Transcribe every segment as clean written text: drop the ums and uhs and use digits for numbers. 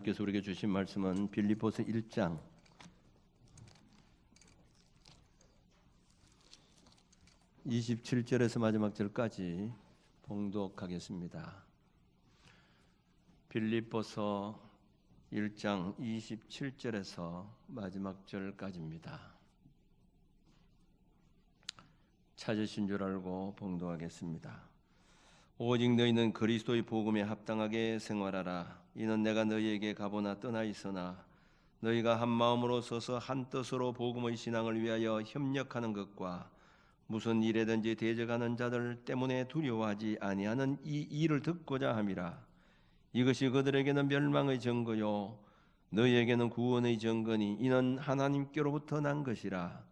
하나님께서 우리에게 주신 말씀은 빌립보서 1장 27절에서 마지막 절까지 봉독하겠습니다. 빌립보서 1장 27절에서 마지막 절까지입니다. 찾으신 줄 알고 봉독하겠습니다. 오직 너희는 그리스도의 복음에 합당하게 생활하라. 이는 내가 너희에게 가보나 떠나 있으나 너희가 한 마음으로 서서 한 뜻으로 복음의 신앙을 위하여 협력하는 것과 무슨 일에든지 대적하는 자들 때문에 두려워하지 아니하는 이 일을 듣고자 함이라. 이것이 그들에게는 멸망의 증거요 너희에게는 구원의 증거니 이는 하나님께로부터 난 것이라.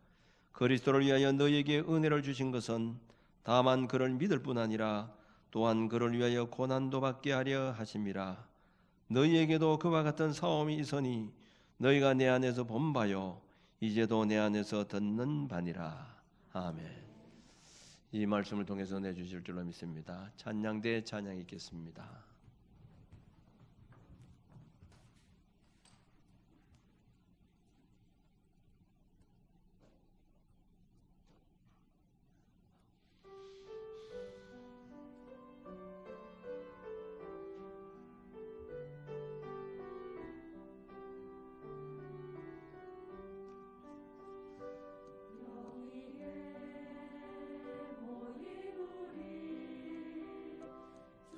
그리스도를 위하여 너희에게 은혜를 주신 것은 다만 그를 믿을 뿐 아니라 또한 그를 위하여 고난도 받게 하려 하심이라. 너희에게도 그와 같은 사움이 있으니 너희가 내 안에서 본 바요 이제도 내 안에서 듣는 바니라. 아멘. 이 말씀을 통해서 내주실 줄로 믿습니다. 찬양대 찬양 있겠습니다.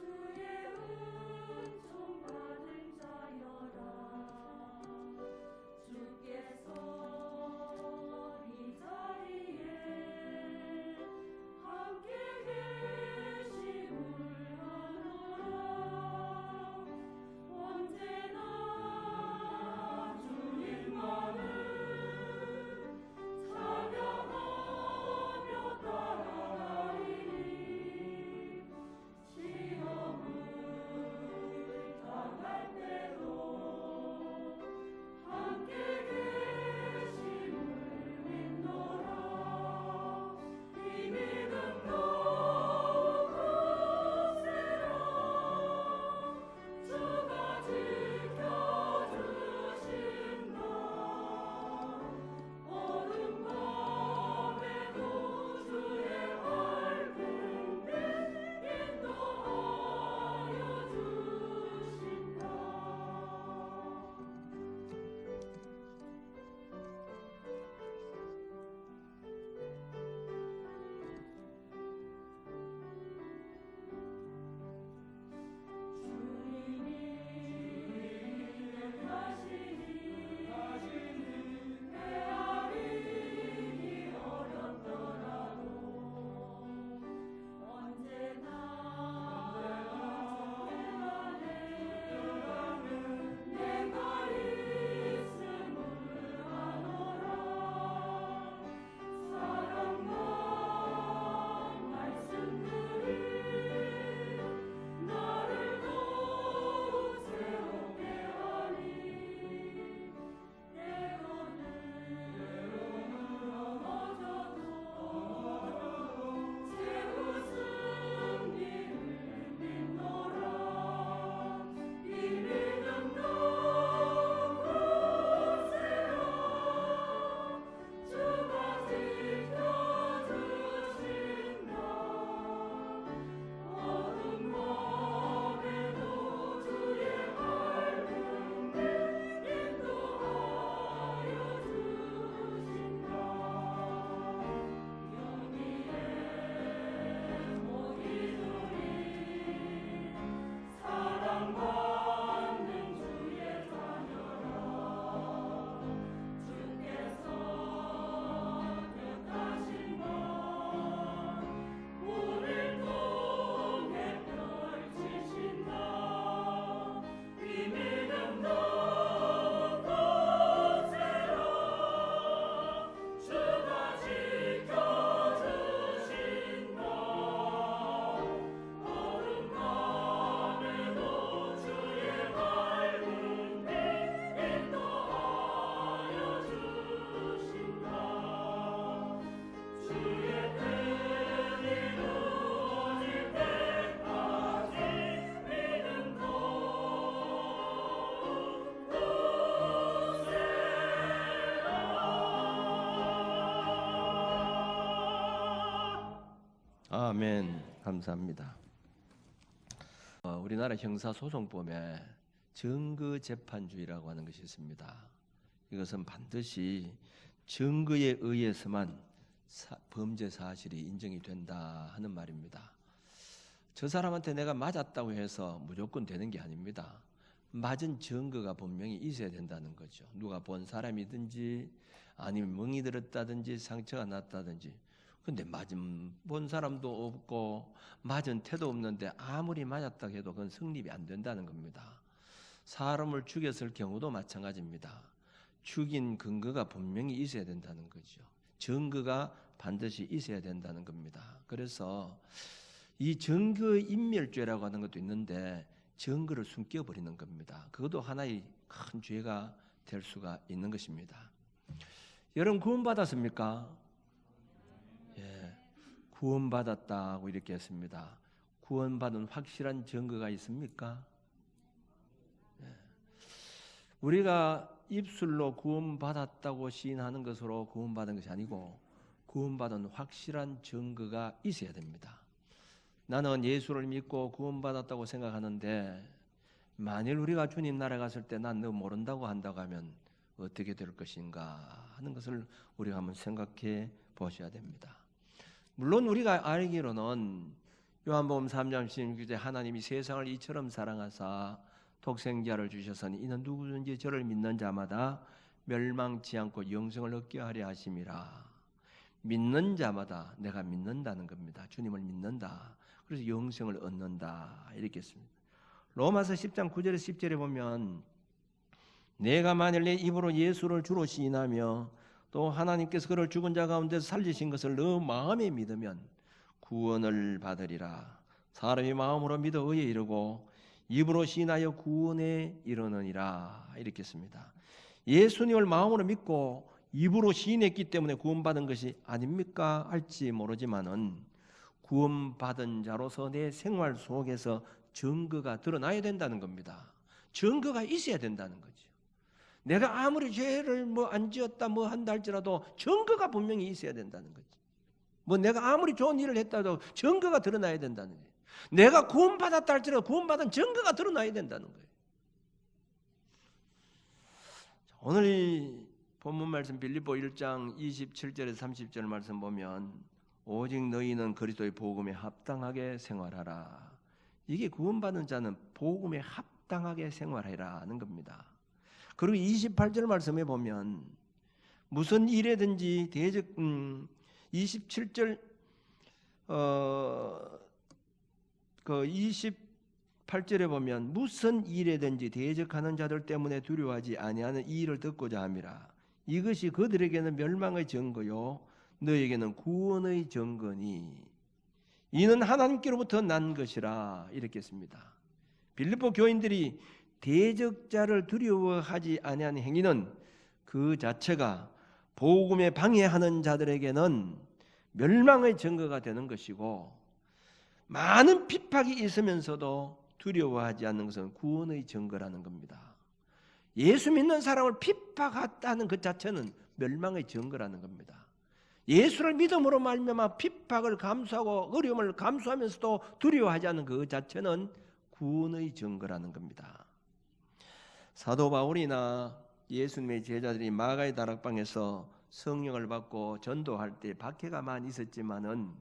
주의 아멘. 감사합니다. 우리나라 형사소송법에 증거재판주의라고 하는 것이 있습니다. 이것은 반드시 증거에 의해서만 범죄 사실이 인정이 된다 하는 말입니다. 저 사람한테 내가 맞았다고 해서 무조건 되는 게 아닙니다. 맞은 증거가 분명히 있어야 된다는 거죠. 누가 본 사람이든지 아니면 멍이 들었다든지 상처가 났다든지. 근데 본 사람도 없고 맞은 태도 없는데 아무리 맞았다고 해도 그건 성립이 안 된다는 겁니다. 사람을 죽였을 경우도 마찬가지입니다. 죽인 근거가 분명히 있어야 된다는 거죠. 증거가 반드시 있어야 된다는 겁니다. 그래서 이 증거인멸죄라고 하는 것도 있는데 증거를 숨겨버리는 겁니다. 그것도 하나의 큰 죄가 될 수가 있는 것입니다. 여러분 구원받았습니까? 예, 구원받았다고 이렇게 했습니다. 구원받은 확실한 증거가 있습니까? 예. 우리가 입술로 구원받았다고 시인하는 것으로 구원받은 것이 아니고 구원받은 확실한 증거가 있어야 됩니다. 나는 예수를 믿고 구원받았다고 생각하는데 만일 우리가 주님 나라에 갔을 때 난 너 모른다고 한다고 하면 어떻게 될 것인가 하는 것을 우리가 한번 생각해 보셔야 됩니다. 물론 우리가 알기로는 요한복음 3장 16절에 하나님이 세상을 이처럼 사랑하사 독생자를 주셨으니 이는 누구든지 저를 믿는 자마다 멸망치 않고 영생을 얻게 하려 하심이라. 믿는 자마다 내가 믿는다는 겁니다. 주님을 믿는다. 그래서 영생을 얻는다 이렇게 했습니다. 로마서 10장 9절에서 10절에 보면 내가 만일 내 입으로 예수를 주로 시인하며 또 하나님께서 그를 죽은 자 가운데서 살리신 것을 너 마음에 믿으면 구원을 받으리라. 사람이 마음으로 믿어 의에 이르고 입으로 시인하여 구원에 이르느니라 이렇게 했습니다. 예수님을 마음으로 믿고 입으로 시인했기 때문에 구원받은 것이 아닙니까? 할지 모르지만은 구원받은 자로서 내 생활 속에서 증거가 드러나야 된다는 겁니다. 증거가 있어야 된다는 거죠. 내가 아무리 죄를 안 지었다 한다 할지라도 증거가 분명히 있어야 된다는 거죠. 내가 아무리 좋은 일을 했다도 증거가 드러나야 된다는 거예요. 내가 구원받았다 할지라도 구원받은 증거가 드러나야 된다는 거예요. 오늘 이 본문 말씀 빌립보 1장 27절에서 30절 말씀 보면 오직 너희는 그리스도의 복음에 합당하게 생활하라. 이게 구원받은 자는 복음에 합당하게 생활하라는 겁니다. 그리고 28절 말씀에 보면 무슨 일에든지 27절 28절에 보면 무슨 일에든지 대적하는 자들 때문에 두려워하지 아니하는 이 일을 듣고자 함이라. 이것이 그들에게는 멸망의 증거요 너에게는 구원의 증거니 이는 하나님께로부터 난 것이라 이렇게 했습니다. 빌립보 교인들이 대적자를 두려워하지 아니하는 행위는 그 자체가 복음에 방해하는 자들에게는 멸망의 증거가 되는 것이고 많은 핍박이 있으면서도 두려워하지 않는 것은 구원의 증거라는 겁니다. 예수 믿는 사람을 핍박했다는 그 자체는 멸망의 증거라는 겁니다. 예수를 믿음으로 말미암아 핍박을 감수하고 어려움을 감수하면서도 두려워하지 않는 그 자체는 구원의 증거라는 겁니다. 사도 바울이나 예수님의 제자들이 마가의 다락방에서 성령을 받고 전도할 때 박해가 많이 있었지만은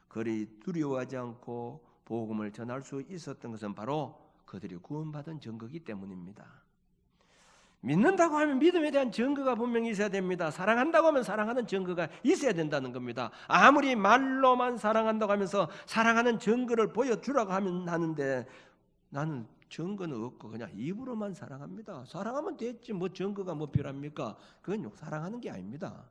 그리 두려워하지 않고 복음을 전할 수 있었던 것은 바로 그들이 구원받은 증거이기 때문입니다. 믿는다고 하면 믿음에 대한 증거가 분명히 있어야 됩니다. 사랑한다고 하면 사랑하는 증거가 있어야 된다는 겁니다. 아무리 말로만 사랑한다고 하면서 사랑하는 증거를 보여주라고 하면 하는데 나는 증거는 없고 그냥 입으로만 사랑합니다. 사랑하면 됐지 증거가 필요합니까? 그건 사랑하는 게 아닙니다.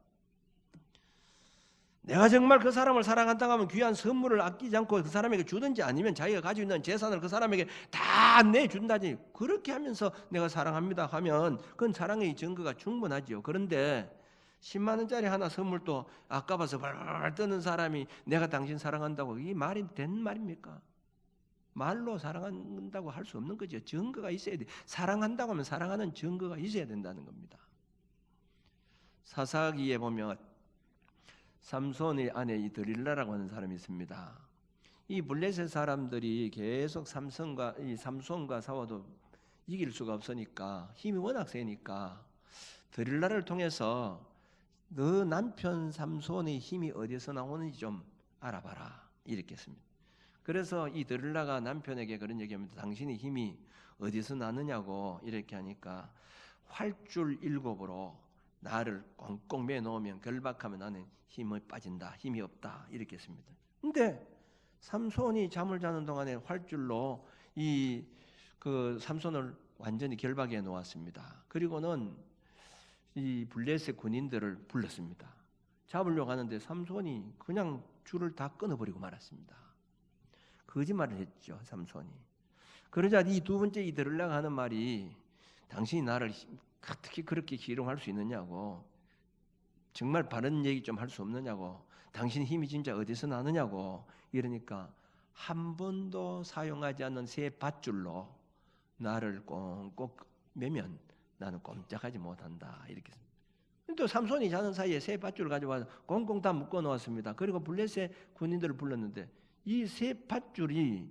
내가 정말 그 사람을 사랑한다고 하면 귀한 선물을 아끼지 않고 그 사람에게 주든지 아니면 자기가 가지고 있는 재산을 그 사람에게 다 내준다지 그렇게 하면서 내가 사랑합니다 하면 그건 사랑의 증거가 충분하지요. 그런데 10만 원짜리 하나 선물도 아까봐서 발발 떠는 사람이 내가 당신 사랑한다고 이게 말이 된 말입니까? 말로 사랑한다고 할 수 없는 거죠. 증거가 있어야 돼. 사랑한다고 하면 사랑하는 증거가 있어야 된다는 겁니다. 사사기에 보면 삼손의 아내 이 드릴라라고 하는 사람이 있습니다. 이 블레셋 사람들이 계속 삼손과 싸워도 이길 수가 없으니까 힘이 워낙 세니까 드릴라를 통해서 너 남편 삼손의 힘이 어디서 나오는지 좀 알아봐라 이렇게 했습니다. 그래서 이 드릴라가 남편에게 그런 얘기합니다. 당신의 힘이 어디서 나느냐고 이렇게 하니까 활줄 7으로 나를 꽁꽁 매 놓으면 결박하면 나는 힘이 빠진다. 힘이 없다. 이렇게 했습니다. 근데 삼손이 잠을 자는 동안에 활줄로 그 삼손을 완전히 결박해 놓았습니다. 그리고는 이 블레셋 군인들을 불렀습니다. 잡으려고 하는데 삼손이 그냥 줄을 다 끊어버리고 말았습니다. 거짓말을 했죠, 삼손이. 그러자 이 두 번째 이 드릴라가 하는 말이 당신이 나를 어떻게 그렇게 희롱할 수 있느냐고, 정말 바른 얘기 좀 할 수 없느냐고, 당신 힘이 진짜 어디서 나느냐고 이러니까 한 번도 사용하지 않는 새 밧줄로 나를 꽁꽁 매면 나는 꼼짝하지 못한다 이렇게. 또 삼손이 자는 사이에 새 밧줄을 가져와서 꽁꽁 다 묶어 놓았습니다. 그리고 블레셋 군인들을 불렀는데 이 새 밧줄이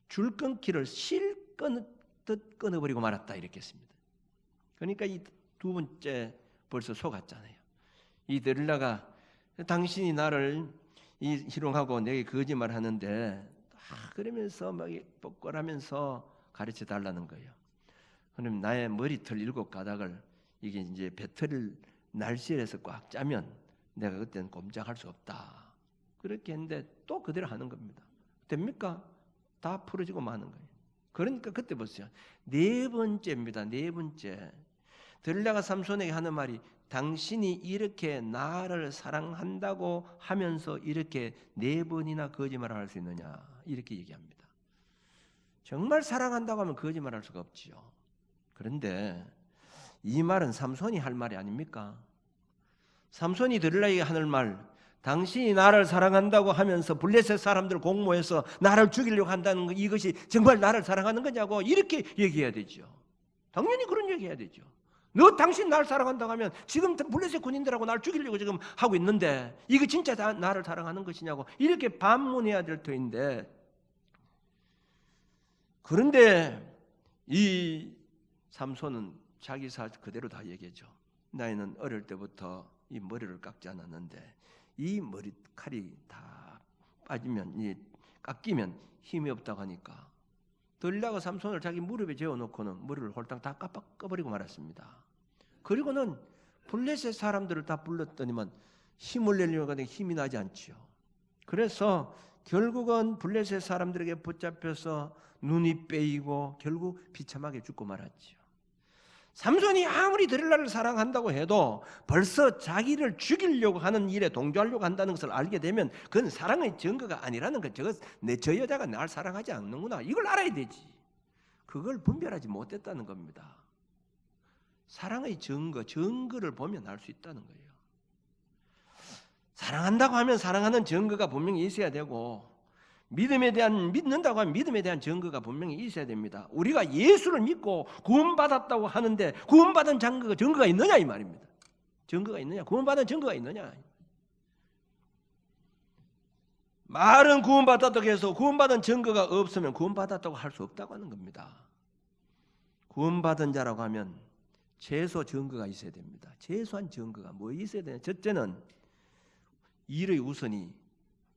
줄 끊기를 실끈듯 끊어버리고 말았다 이렇게 했습니다. 그러니까 이 두 번째 벌써 속았잖아요. 이 드릴라가 당신이 나를 희롱하고 내게 거짓말하는데 그러면서 막 뻑뻑하면서 가르쳐 달라는 거예요. 그럼 나의 머리털 7가닥을 이게 이제 배틀 날씨에서 꽉 짜면 내가 그때는 꼼짝할 수 없다. 그렇게 했는데 또 그대로 하는 겁니다. 됩니까? 다 풀어지고 마는 거예요. 그러니까 그때 보세요. 4번째입니다. 4번째. 드릴라가 삼손에게 하는 말이 당신이 이렇게 나를 사랑한다고 하면서 이렇게 4번이나 거짓말을 할 수 있느냐 이렇게 얘기합니다. 정말 사랑한다고 하면 거짓말할 수가 없지요. 그런데 이 말은 삼손이 할 말이 아닙니까? 삼손이 드릴라에게 하는 말, 당신이 나를 사랑한다고 하면서 블레셋 사람들 공모해서 나를 죽이려고 한다는 것, 이것이 정말 나를 사랑하는 거냐고 이렇게 얘기해야 되죠. 당연히 그런 얘기해야 되죠. 너 당신 나를 사랑한다고 하면 지금 블레셋 군인들하고 나를 죽이려고 지금 하고 있는데 이거 진짜 나를 사랑하는 것이냐고 이렇게 반문해야 될 터인데, 그런데 이 삼손은 자기 사 그대로 다 얘기했죠. 나는 어릴 때부터 이 머리를 깎지 않았는데 이 머리칼이 다 빠지면 깎이면 힘이 없다고 하니까 들라가 삼손을 자기 무릎에 재워놓고는 머리를 홀딱 다 깎아버리고 말았습니다. 그리고는 블레셋 사람들을 다 불렀더니만 힘을 내려고 하더니 힘이 나지 않지요. 그래서 결국은 블레셋 사람들에게 붙잡혀서 눈이 빼이고 결국 비참하게 죽고 말았지요. 삼손이 아무리 드릴라를 사랑한다고 해도 벌써 자기를 죽이려고 하는 일에 동조하려고 한다는 것을 알게 되면 그건 사랑의 증거가 아니라는 것. 저 여자가 날 사랑하지 않는구나, 이걸 알아야 되지. 그걸 분별하지 못했다는 겁니다. 사랑의 증거를 보면 알 수 있다는 거예요. 사랑한다고 하면 사랑하는 증거가 분명히 있어야 되고, 믿는다고 하면 믿음에 대한 증거가 분명히 있어야 됩니다. 우리가 예수를 믿고 구원받았다고 하는데 구원받은 증거가 있느냐 이 말입니다. 증거가 있느냐? 구원받은 증거가 있느냐? 말은 구원받았다고 해서 구원받은 증거가 없으면 구원받았다고 할 수 없다고 하는 겁니다. 구원받은 자라고 하면 최소 증거가 있어야 됩니다. 최소한 증거가 뭐 있어야 되냐? 첫째는 일의 우선이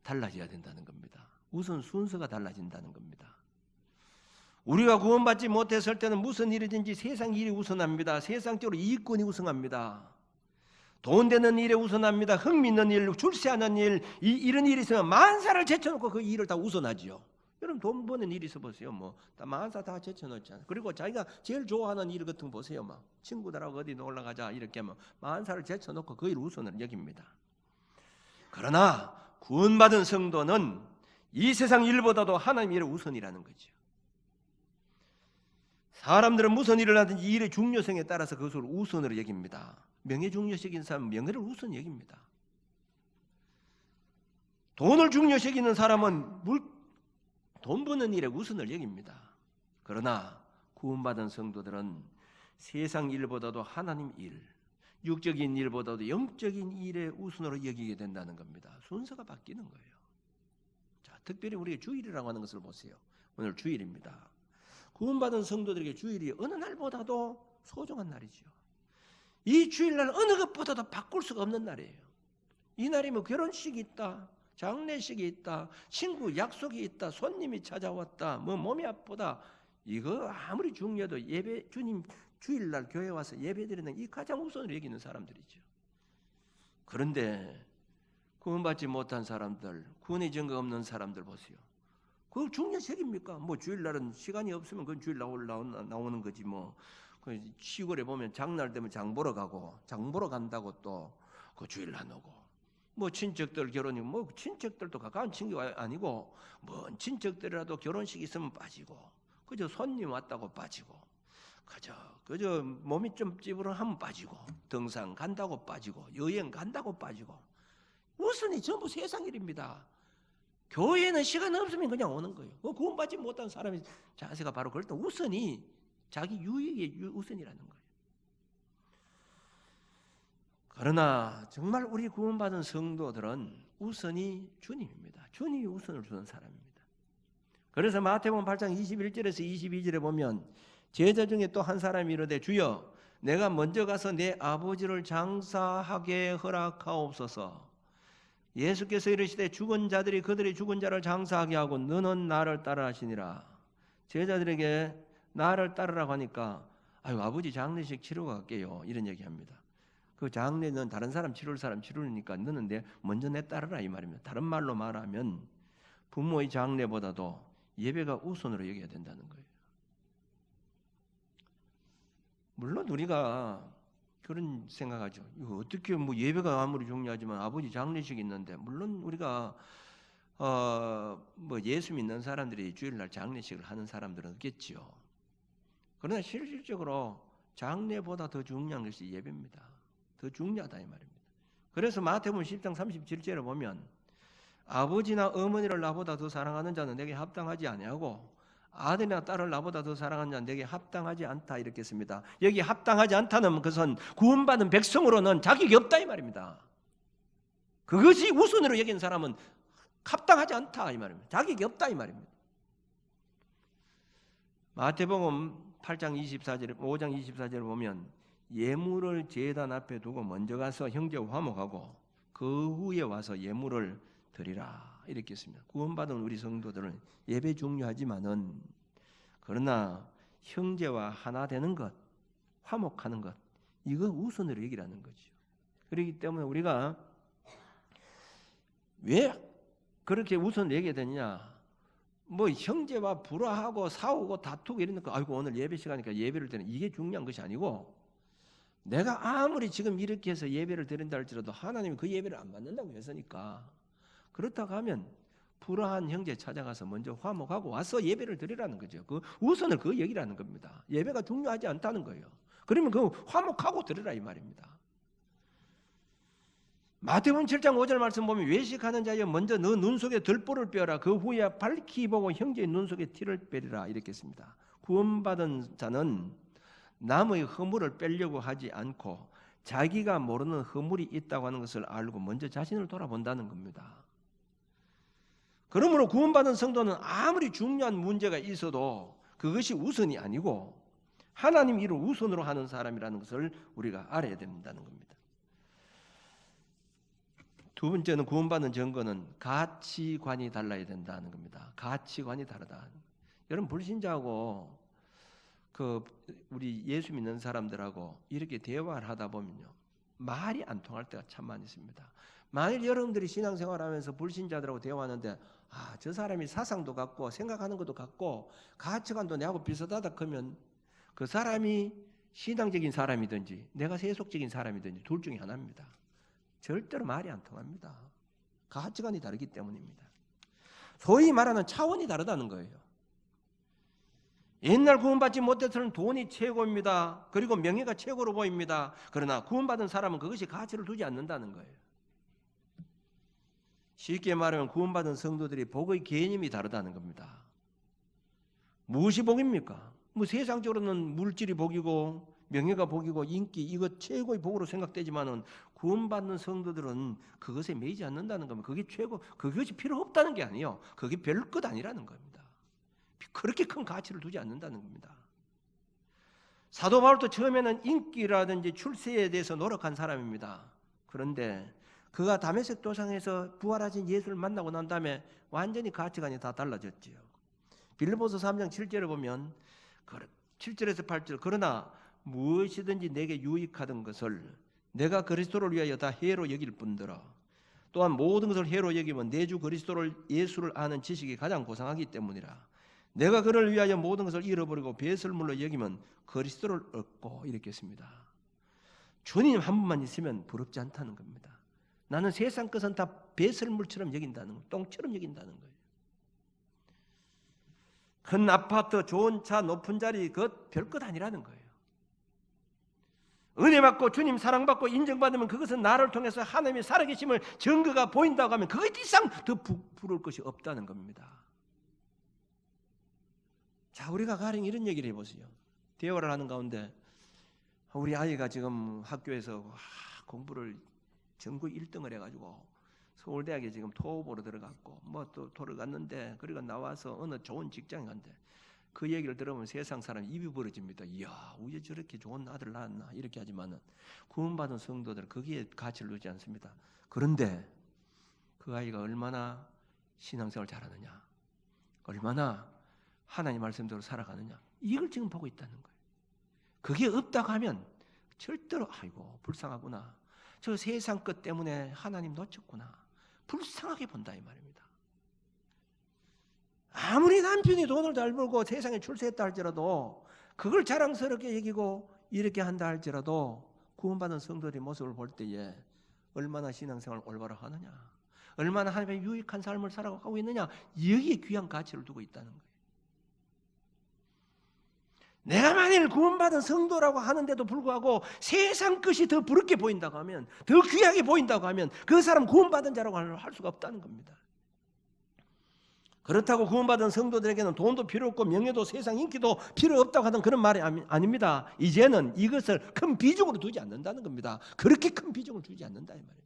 달라져야 된다는 겁니다. 우선 순서가 달라진다는 겁니다. 우리가 구원받지 못했을 때는 무슨 일이든지 세상 일이 우선합니다. 세상적으로 이익권이 우선합니다. 돈 되는 일에 우선합니다. 흥미있는 일, 출세하는 일, 이런 일이 있으면 만사를 제쳐놓고 그 일을 다 우선하지요. 여러분 돈 버는 일이 있어 보세요. 다 만사 다 제쳐놓잖아요. 그리고 자기가 제일 좋아하는 일 같은 거 보세요. 친구들하고 어디 놀러 가자 이렇게 하면 만사를 제쳐놓고 그 일 우선을 여깁니다. 그러나 구원받은 성도는 이 세상 일보다도 하나님 일의 우선이라는 거죠. 사람들은 무슨 일을 하든지 이 일의 중요성에 따라서 그것을 우선으로 여깁니다. 명예 중요시기는 사람은 명예를 우선 여깁니다. 돈을 중요시기는 사람은 돈 버는 일에 우선을 여깁니다. 그러나 구원받은 성도들은 세상 일보다도 하나님 일, 육적인 일보다도 영적인 일에 우선으로 여기게 된다는 겁니다. 순서가 바뀌는 거예요. 자, 특별히 우리가 주일이라고 하는 것을 보세요. 오늘 주일입니다. 구원받은 성도들에게 주일이 어느 날보다도 소중한 날이죠. 이 주일날 어느 것보다도 바꿀 수가 없는 날이에요. 이 날이면 결혼식이 있다, 장례식이 있다, 친구 약속이 있다, 손님이 찾아왔다, 뭐 몸이 아프다, 이거 아무리 중요해도 예배, 주님 주일날 교회 와서 예배드리는 이 가장 우선으로 여기는 사람들이죠. 그런데 구원받지 못한 사람들, 구원의 증거 없는 사람들 보세요. 그거 중요색입니까? 뭐 주일날은 시간이 없으면 그건 주일 나오는 거지 뭐. 그 시골에 보면 장날 되면 장 보러 가고, 장 보러 간다고 또 그 주일 안 오고, 뭐 친척들 결혼이 뭐 친척들도 가까운 친구가 아니고 먼 친척들이라도 결혼식 있으면 빠지고, 그저 손님 왔다고 빠지고, 그저 몸이 좀 찌부러하면 빠지고, 등산 간다고 빠지고, 여행 간다고 빠지고, 우선이 전부 세상 일입니다. 교회는 시간 없으면 그냥 오는 거예요. 구원받지 못한 사람의 자세가 바로 그럴 때 우선이 자기 유익의 우선이라는 거예요. 그러나 정말 우리 구원받은 성도들은 우선이 주님입니다. 주님이 우선을 주는 사람입니다. 그래서 마태복음 8장 21절에서 22절에 보면 제자 중에 또 한 사람이 이르되 주여 내가 먼저 가서 내 아버지를 장사하게 허락하옵소서. 예수께서 이르시되 죽은 자들이 그들의 죽은 자를 장사하게 하고 너는 나를 따라 하시니라. 제자들에게 나를 따르라고 하니까 아유 아버지 장례식 치르고 갈게요 이런 얘기합니다. 그 장례는 다른 사람 치를 사람 치르니까 너는 먼저 내 따르라 이 말입니다. 다른 말로 말하면 부모의 장례보다도 예배가 우선으로 여겨야 된다는 거예요. 물론 우리가 그런 생각하죠. 이거 어떻게 뭐 예배가 아무리 중요하지만 아버지 장례식이 있는데, 물론 우리가 뭐 예수 믿는 사람들이 주일날 장례식을 하는 사람들은 없겠지요. 그러나 실질적으로 장례보다 더 중요한 것이 예배입니다. 더 중요하다 이 말입니다. 그래서 마태복음 10장 37절에 보면 아버지나 어머니를 나보다 더 사랑하는 자는 내게 합당하지 아니하고 아들이나 딸을 나보다 더 사랑하는 자는 내게 합당하지 않다 이렇게 씁니다. 여기 합당하지 않다는 것은 구원받은 백성으로는 자격이 없다 이 말입니다. 그것이 우선으로 여긴 사람은 합당하지 않다 이 말입니다. 자격이 없다 이 말입니다. 마태복음 8장 24절, 5장 24절을 보면 예물을 제단 앞에 두고 먼저 가서 형제와 화목하고 그 후에 와서 예물을 드리라 이렇게 했습니다. 구원받은 우리 성도들은 예배 중요하지만은 그러나 형제와 하나 되는 것, 화목하는 것, 이거 우선으로 여기라는 거죠. 그렇기 때문에 우리가 왜 그렇게 우선으로 여겨야 되느냐? 뭐 형제와 불화하고 싸우고 다투고 이러는 거, 아이고 오늘 예배 시간이니까 예배를 드리는 이게 중요한 것이 아니고, 내가 아무리 지금 이렇게 해서 예배를 드린다 할지라도 하나님이 그 예배를 안 받는다고 했으니까, 그렇다고 하면 불화한 형제 찾아가서 먼저 화목하고 와서 예배를 드리라는 거죠. 그 우선을 그 얘기라는 겁니다. 예배가 중요하지 않다는 거예요. 그러면 그 화목하고 드리라 이 말입니다. 마태복음 7장 5절 말씀 보면 외식하는 자여 먼저 너 눈 속에 들보를 빼어라. 그 후에 밝히 보고 형제의 눈 속에 티를 빼리라 이렇게 했습니다. 구원받은 자는 남의 허물을 빼려고 하지 않고 자기가 모르는 허물이 있다고 하는 것을 알고 먼저 자신을 돌아본다는 겁니다. 그러므로 구원받은 성도는 아무리 중요한 문제가 있어도 그것이 우선이 아니고 하나님 일을 우선으로 하는 사람이라는 것을 우리가 알아야 된다는 겁니다. 두 번째는 구원받는 증거는 가치관이 달라야 된다는 겁니다. 가치관이 다르다. 여러분 불신자하고 우리 예수 믿는 사람들하고 이렇게 대화를 하다 보면요, 말이 안 통할 때가 참 많이 있습니다. 만일 여러분들이 신앙생활하면서 불신자들하고 대화하는데 저 사람이 사상도 같고 생각하는 것도 같고 가치관도 내하고 비슷하다 그러면 그 사람이 신앙적인 사람이든지 내가 세속적인 사람이든지 둘 중에 하나입니다. 절대로 말이 안 통합니다. 가치관이 다르기 때문입니다. 소위 말하는 차원이 다르다는 거예요. 옛날 구원받지 못해서는 돈이 최고입니다. 그리고 명예가 최고로 보입니다. 그러나 구원받은 사람은 그것이 가치를 두지 않는다는 거예요. 쉽게 말하면 구원받은 성도들이 복의 개념이 다르다는 겁니다. 무엇이 복입니까? 뭐 세상적으로는 물질이 복이고 명예가 복이고 인기 이것 최고의 복으로 생각되지만은 구원받는 성도들은 그것에 매이지 않는다는 겁니다. 그게 최고, 그것이 필요 없다는 게 아니에요. 그게 별 것 아니라는 겁니다. 그렇게 큰 가치를 두지 않는다는 겁니다. 사도 바울도 처음에는 인기라든지 출세에 대해서 노력한 사람입니다. 그런데 그가 다메섹 도상에서 부활하신 예수를 만나고 난 다음에 완전히 가치관이 다 달라졌지요. 빌립보서 3장 7절에 보면 7절에서 8절 그러나 무엇이든지 내게 유익하던 것을 내가 그리스도를 위하여 다 해로 여길 뿐더러 또한 모든 것을 해로 여기면 내 주 그리스도를 예수를 아는 지식이 가장 고상하기 때문이라. 내가 그를 위하여 모든 것을 잃어버리고 배설물로 여기면 그리스도를 얻고 이렇게 했습니다. 주님 한 분만 있으면 부럽지 않다는 겁니다. 나는 세상 것은 다 배설물처럼 여긴다는 거예요. 똥처럼 여긴다는 거예요. 큰 아파트, 좋은 차, 높은 자리 그것 별것 아니라는 거예요. 은혜 받고 주님 사랑받고 인정받으면 그것은 나를 통해서 하나님의 살아계심을 증거가 보인다고 하면 그것 이상 더 부러울 것이 없다는 겁니다. 자, 우리가 가령 이런 얘기를 해보세요. 대화를 하는 가운데 우리 아이가 지금 학교에서 공부를 전국 1등을 해가지고 서울대학에 지금 토업으로 들어갔고 뭐 또 들어갔는데 그리고 나와서 어느 좋은 직장에 간대. 그 얘기를 들으면 세상 사람 입이 벌어집니다. 이야, 왜 저렇게 좋은 아들 낳았나 이렇게 하지만은 구원받은 성도들은 거기에 가치를 두지 않습니다. 그런데 그 아이가 얼마나 신앙생활 잘하느냐, 얼마나 하나님 말씀대로 살아가느냐 이걸 지금 보고 있다는 거예요. 그게 없다고 하면 절대로 아이고 불쌍하구나, 저 세상 것 때문에 하나님 놓쳤구나, 불쌍하게 본다 이 말입니다. 아무리 남편이 돈을 잘 벌고 세상에 출세했다 할지라도 그걸 자랑스럽게 여기고 이렇게 한다 할지라도 구원받은 성도들의 모습을 볼 때에 얼마나 신앙생활을 올바로 하느냐, 얼마나 하나님의 유익한 삶을 살아가고 있느냐, 여기에 귀한 가치를 두고 있다는 거예요. 내가 만일 구원받은 성도라고 하는데도 불구하고 세상 것이 더 부럽게 보인다고 하면, 더 귀하게 보인다고 하면 그 사람 구원받은 자라고 할 수가 없다는 겁니다. 그렇다고 구원받은 성도들에게는 돈도 필요 없고 명예도 세상 인기도 필요 없다고 하던 그런 말이 아닙니다. 이제는 이것을 큰 비중으로 두지 않는다는 겁니다. 그렇게 큰 비중을 두지 않는다 이 말이에요.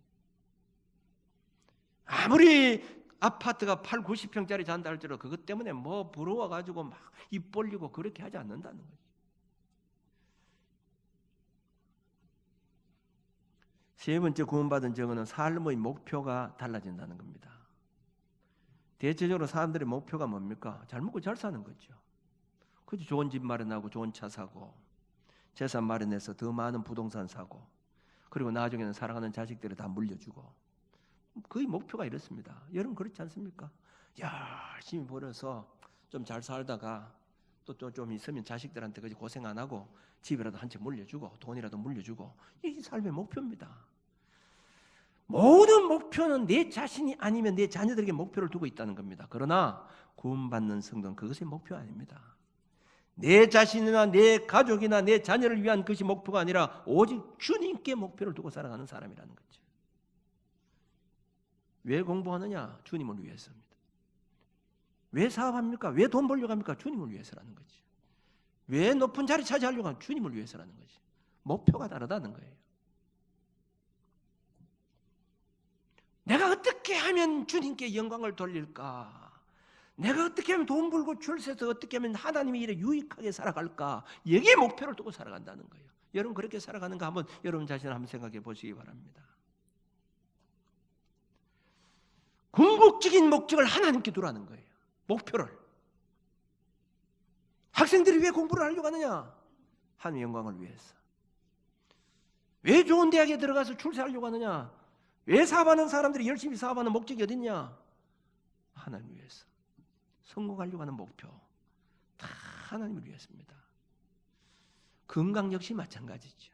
아무리 아파트가 8, 90평짜리 잔다 할지라도 그것 때문에 뭐 부러워가지고 막 입 벌리고 그렇게 하지 않는다는 거죠. 세 번째 구원받은 증언은 삶의 목표가 달라진다는 겁니다. 대체적으로 사람들의 목표가 뭡니까? 잘 먹고 잘 사는 거죠. 그죠? 좋은 집 마련하고 좋은 차 사고 재산 마련해서 더 많은 부동산 사고 그리고 나중에는 사랑하는 자식들을 다 물려주고 거의 목표가 이렇습니다. 여러분 그렇지 않습니까? 열심히 벌어서 좀 잘 살다가 또 좀 있으면 자식들한테 그지 고생 안 하고 집이라도 한 채 물려주고 돈이라도 물려주고 이게 삶의 목표입니다. 모든 목표는 내 자신이 아니면 내 자녀들에게 목표를 두고 있다는 겁니다. 그러나 구원받는 성도는 그것이 목표 아닙니다. 내 자신이나 내 가족이나 내 자녀를 위한 것이 목표가 아니라 오직 주님께 목표를 두고 살아가는 사람이라는 거죠. 왜 공부하느냐? 주님을 위해서입니다. 왜 사업합니까? 왜 돈 벌려고 합니까? 주님을 위해서라는 거죠. 왜 높은 자리 차지하려고 하면 주님을 위해서라는 거죠. 목표가 다르다는 거예요. 내가 어떻게 하면 주님께 영광을 돌릴까? 내가 어떻게 하면 돈 벌고 출세해서 어떻게 하면 하나님의 일에 유익하게 살아갈까? 여기에 목표를 두고 살아간다는 거예요. 여러분 그렇게 살아가는가 한번 여러분 자신을 한번 생각해 보시기 바랍니다. 궁극적인 목적을 하나님께 두라는 거예요. 목표를. 학생들이 왜 공부를 하려고 하느냐? 하나님의 영광을 위해서. 왜 좋은 대학에 들어가서 출세하려고 하느냐? 왜 사업하는 사람들이 열심히 사업하는 목적이 어딨냐? 하나님 위해서. 성공하려고 하는 목표 다 하나님을 위해서입니다. 건강 역시 마찬가지죠.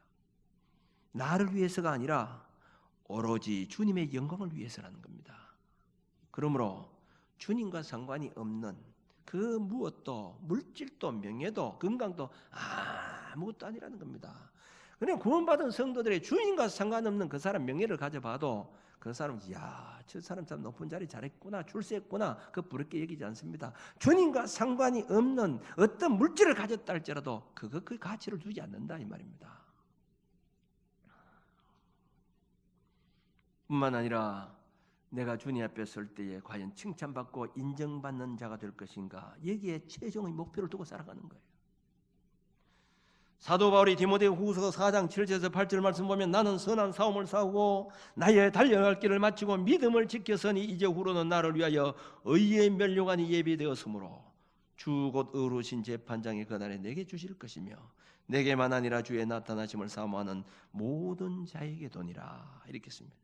나를 위해서가 아니라 오로지 주님의 영광을 위해서라는 겁니다. 그러므로 주님과 상관이 없는 그 무엇도 물질도 명예도 건강도 아무것도 아니라는 겁니다. 그냥 구원받은 성도들의 주인과 상관없는 그 사람 명예를 가져봐도 그 사람은 저 사람 참 높은 자리 잘했구나, 출세했구나, 그 부럽게 여기지 않습니다. 주님과 상관이 없는 어떤 물질을 가졌다 할지라도 그 가치를 두지 않는다 이 말입니다. 뿐만 아니라 내가 주님 앞에 설 때에 과연 칭찬받고 인정받는 자가 될 것인가, 여기에 최종의 목표를 두고 살아가는 거예요. 사도 바울이 디모데후서 4장 7절에서 8절 말씀 보면 나는 선한 싸움을 싸우고 나의 달려갈 길을 마치고 믿음을 지켰으니 이제 후로는 나를 위하여 의의 면류관이 예비되었으므로 주 곧 의로우신 재판장이 그날에 내게 주실 것이며 내게만 아니라 주의 나타나심을 사모하는 모든 자에게 도니라. 이렇게 씁니다.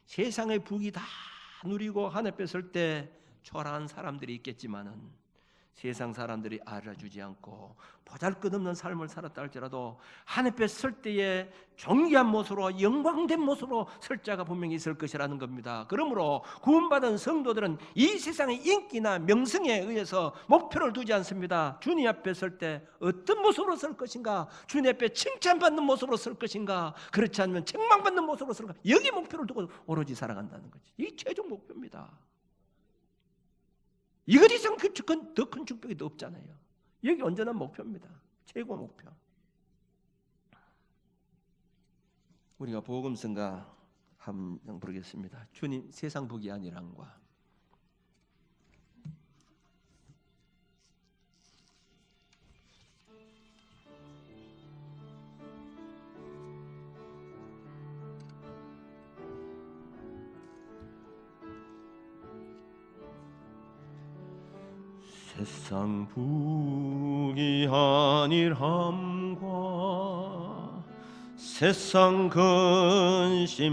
세상의 부귀 다 누리고 하늘 앞에 설 때 초라한 사람들이 있겠지만은 세상 사람들이 알아주지 않고 보잘것없는 삶을 살았다 할지라도 하늘 앞에 설 때에 존귀한 모습으로 영광된 모습으로 설 자가 분명히 있을 것이라는 겁니다. 그러므로 구원받은 성도들은 이 세상의 인기나 명성에 의해서 목표를 두지 않습니다. 주님 앞에 설 때 어떤 모습으로 설 것인가, 주님 앞에 칭찬받는 모습으로 설 것인가, 그렇지 않으면 책망받는 모습으로 설 것인가, 여기 목표를 두고 오로지 살아간다는 거지. 이 최종 목표입니다. 이것 이상 더 큰 축복이 더 없잖아요. 여기 온전한 목표입니다. 최고 목표. 우리가 복음성가 한 장 부르겠습니다. 주님 세상 복이 아니란과. 세상 부귀 아니함과 세상 근심하다가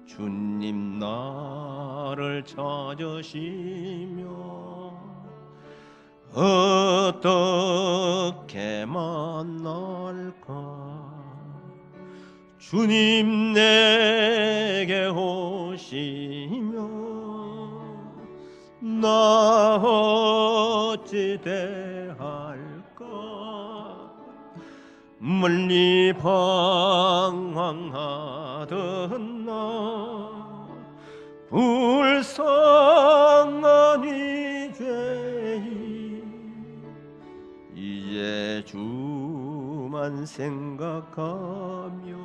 주님 나를 찾으시며 어떻게 만날까. 주님 내게 오시며 나 어찌 대할까. 멀리 방황하던 나 불쌍한 이 죄인 이제 주만 생각하며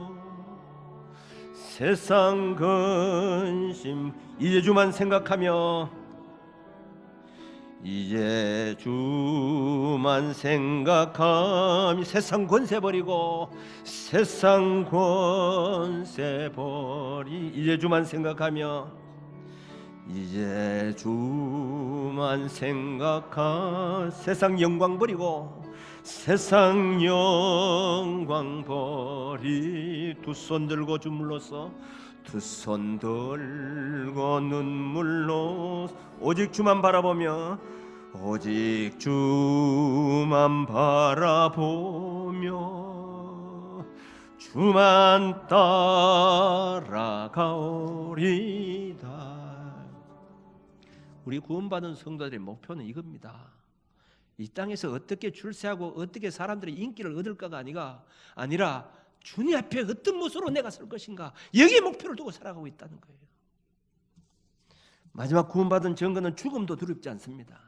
세상 근심 이제 주만 생각하며 이제 주만 생각하며 세상 권세 버리고 세상 권세 버리 이제 주만 생각하며 이제 주만 생각하 세상 영광 버리고 세상 영광 버리 두 손 들고 주물러서 두 손 들고 눈물로 오직 주만 바라보며 오직 주만 바라보며 주만 따라가오리다. 우리 구원받은 성도들의 목표는 이겁니다. 이 땅에서 어떻게 출세하고 어떻게 사람들의 인기를 얻을까가 아니라 주님 앞에 어떤 모습으로 내가 설 것인가, 여기에 목표를 두고 살아가고 있다는 거예요. 마지막 구원받은 증거는 죽음도 두렵지 않습니다.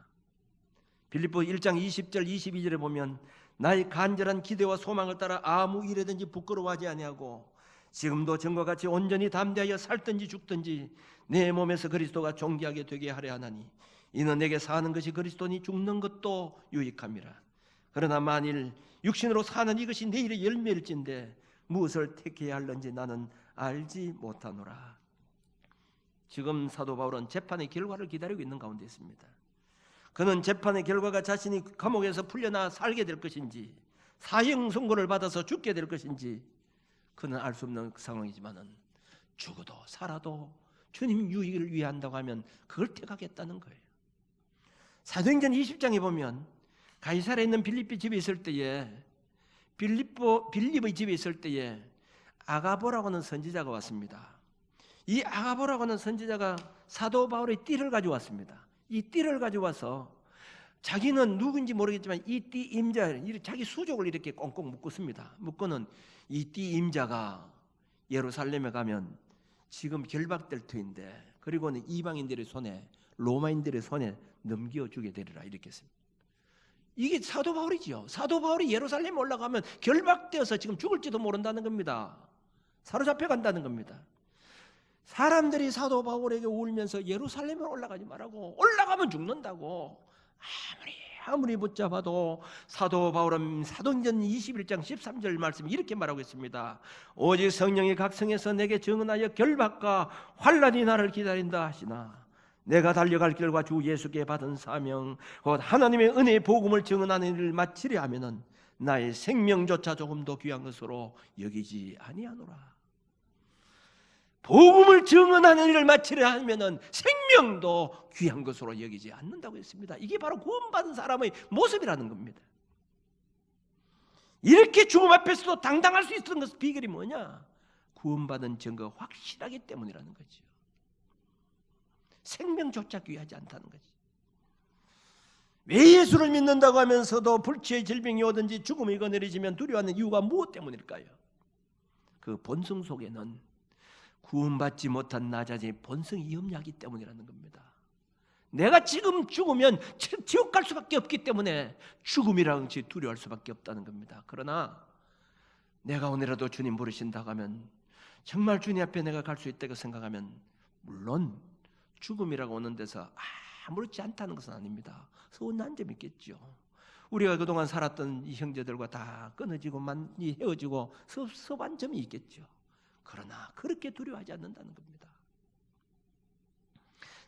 빌립보 1장 20절 22절에 보면 나의 간절한 기대와 소망을 따라 아무 일에든지 부끄러워하지 아니하고 지금도 전과 같이 온전히 담대하여 살든지 죽든지 내 몸에서 그리스도가 존귀하게 되게 하려 하나니 이는 내게 사는 것이 그리스도니 죽는 것도 유익함이라. 그러나 만일 육신으로 사는 이것이 내일의 열매일진데 무엇을 택해야 할는지 나는 알지 못하노라. 지금 사도 바울은 재판의 결과를 기다리고 있는 가운데 있습니다. 그는 재판의 결과가 자신이 감옥에서 풀려나 살게 될 것인지 사형 선고를 받아서 죽게 될 것인지 그는 알 수 없는 상황이지만은 죽어도 살아도 주님 유익을 위해 한다고 하면 그걸 택하겠다는 거예요. 사도행전 20장에 보면 가이사랴에 있는 빌립의 집에 있을 때에 빌립의 집에 있을 때에 아가보라고 하는 선지자가 왔습니다. 이 아가보라고 하는 선지자가 사도 바울의 띠를 가져왔습니다. 이 띠를 가져와서 자기는 누군지 모르겠지만 이 띠 임자, 자기 수족을 이렇게 꽁꽁 묶었습니다. 묶고는 이 띠 임자가 예루살렘에 가면 지금 결박될 터인데, 그리고는 이방인들의 손에, 로마인들의 손에 넘겨주게 되리라 이렇게 했습니다. 이게 사도 바울이지요. 사도 바울이 예루살렘에 올라가면 결박되어서 지금 죽을지도 모른다는 겁니다. 사로잡혀 간다는 겁니다. 사람들이 사도 바울에게 울면서 예루살렘에 올라가지 말라고, 올라가면 죽는다고 아무리 붙잡아도 사도 바울은 사도행전 21장 13절 말씀 이렇게 말하고 있습니다. 오직 성령이 각 성에서 내게 증언하여 결박과 환난이 나를 기다린다 하시나 내가 달려갈 길과 주 예수께 받은 사명 곧 하나님의 은혜의 복음을 증언하는 일을 마치려 하면은 나의 생명조차 조금 더 귀한 것으로 여기지 아니하노라. 복음을 증언하는 일을 마치려 하면은 생명도 귀한 것으로 여기지 않는다고 했습니다. 이게 바로 구원받은 사람의 모습이라는 겁니다. 이렇게 죽음 앞에서도 당당할 수 있었던 것은 비결이 뭐냐? 구원받은 증거가 확실하기 때문이라는 거죠. 생명조차 귀하지 않다는 거지. 왜 예수를 믿는다고 하면서도 불치의 질병이 오든지 죽음이 거느려지면 두려워하는 이유가 무엇 때문일까요? 그 본성 속에는 구원받지 못한 나 자신의 본성이 염려하기 때문이라는 겁니다. 내가 지금 죽으면 지옥 갈 수밖에 없기 때문에 죽음이라는 것이 두려워할 수밖에 없다는 겁니다. 그러나 내가 오늘이라도 주님 부르신다고 하면, 정말 주님 앞에 내가 갈 수 있다고 생각하면, 물론 죽음이라고 오는 데서 아무렇지 않다는 것은 아닙니다. 서운한 점이 있겠죠. 우리가 그동안 살았던 이 형제들과 다 끊어지고 많이 헤어지고 섭섭한 점이 있겠죠. 그러나 그렇게 두려워하지 않는다는 겁니다.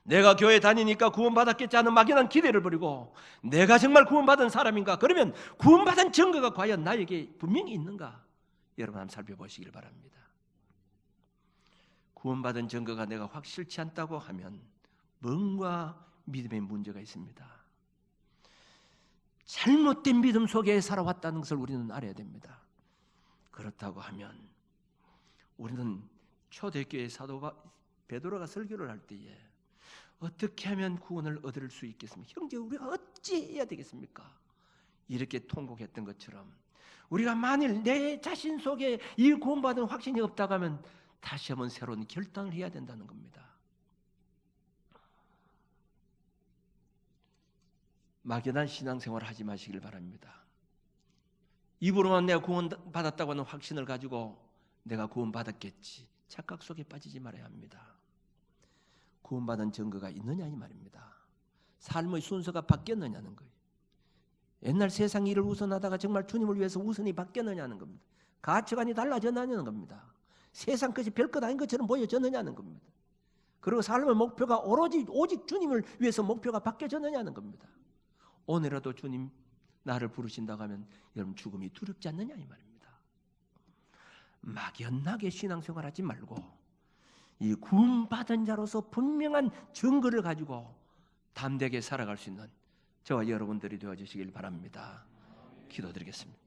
내가 교회 다니니까 구원받았겠지 하는 막연한 기대를 버리고, 내가 정말 구원받은 사람인가? 그러면 구원받은 증거가 과연 나에게 분명히 있는가? 여러분 한번 살펴보시길 바랍니다. 구원받은 증거가 내가 확실치 않다고 하면 뭔가 믿음에 문제가 있습니다. 잘못된 믿음 속에 살아왔다는 것을 우리는 알아야 됩니다. 그렇다고 하면 우리는 초대교회 사도 베드로가 설교를 할 때에 어떻게 하면 구원을 얻을 수 있겠습니까? 형제, 우리가 어찌해야 되겠습니까? 이렇게 통곡했던 것처럼 우리가 만일 내 자신 속에 이 구원받은 확신이 없다고 하면 다시 한번 새로운 결단을 해야 된다는 겁니다. 막연한 신앙생활을 하지 마시길 바랍니다. 입으로만 내가 구원받았다고 하는 확신을 가지고 내가 구원받았겠지, 착각 속에 빠지지 말아야 합니다. 구원받은 증거가 있느냐 이 말입니다. 삶의 순서가 바뀌었느냐는 거예요. 옛날 세상 일을 우선하다가 정말 주님을 위해서 우선이 바뀌었느냐는 겁니다. 가치관이 달라졌느냐는 겁니다. 세상 것이 별것 아닌 것처럼 보여졌느냐는 겁니다. 그리고 삶의 목표가 오직 주님을 위해서 목표가 바뀌어졌느냐는 겁니다. 오늘이라도 주님 나를 부르신다고 하면 여러분 죽음이 두렵지 않느냐 이 말입니다. 막연하게 신앙생활하지 말고 이 구원받은 자로서 분명한 증거를 가지고 담대하게 살아갈 수 있는 저와 여러분들이 되어주시길 바랍니다. 기도드리겠습니다.